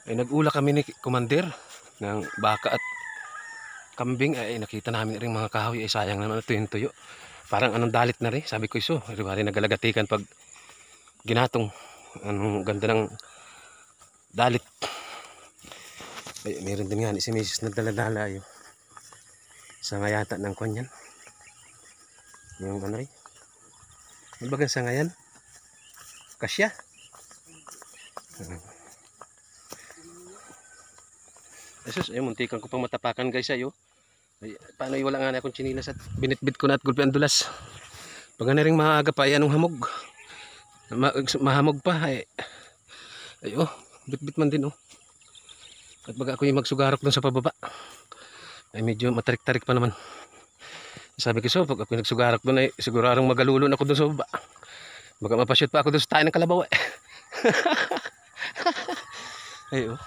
Ay nag-ula kami ni Commander ng baka at kambing. Ay nakita namin ring mga kahoy. Ay sayang naman ito yung tuyo. Parang anong dalit na rin. Sabi ko iso. Ay nagalagatikan pag ginatong. Anong ganda ng dalit. Ay meron din nga si Mrs. na daladala yun. Sanga yata ng kwan yan. Yung ano rin. Ano bagang sanga yan? Kasya. Jesus, ay muntikan ko pang matapakan guys ayo. Ay, paano wala nga na akong chinilas at binitbit ko na at gulpi ang dulas. Pag na rin maaga pa ay anong hamog. Mahamog pa ay. Ay oh, bitbit man din oh. At baga ako yung magsugarok doon sa pababa. Ay medyo matarik-tarik pa naman. Sabi ko so, pag ako nagsugarok doon ay sigurarong magalulon ako doon sa baba. Baga mapashoot pa ako doon sa tayo ng kalabaw eh. Ay oh.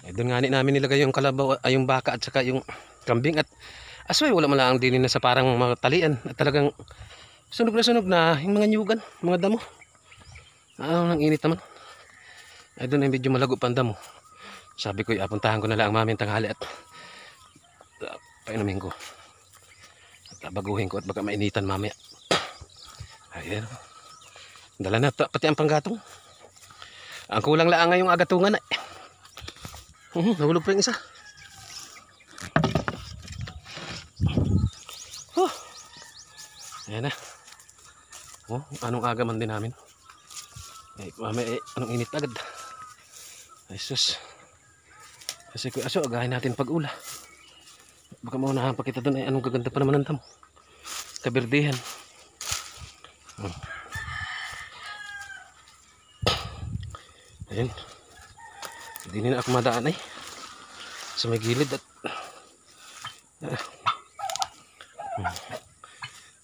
Ay, doon nga namin nilagay yung kalabaw, ay yung baka at saka yung kambing at asway wala man lang din na sa parang mga talian at talagang sunog na yung mga nyugan, mga damo. Nang init naman. Ay doon ay medyo malago pa ang damo. Sabi ko ipuntahan ko na lang maming tanghali at painumin ko. At baguhin ko at baka mainitan mamaya. Ayan. Dala na pati ang panggatong. Ang kulang lang ngayong agatungan ay. Nahulog pa yung isa. Ayan na. Oh, anong aga man din namin. Ay, mamaya anong init agad. Ay sus. Kasi kung aso, agahin natin pag-ula. Baka maunahan pa kita doon ay anong gaganda pa naman ang damo. Kaberdehan. Ayan. Hindi na ako madaan ay sa may gilid at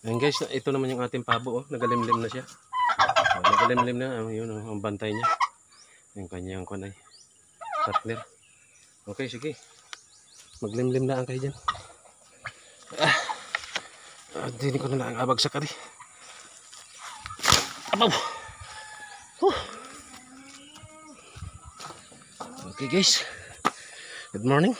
ayan guys, ito naman yung ating pabo oh. Nagalimlim na siya. Nagalimlim na, yun oh, ang bantay niya. Yung kanyang kunay partner. Okay, sige. Maglimlim na ang kayo dyan. Hindi ko na lang abag sa kari. Abaw! Okay guys, good morning.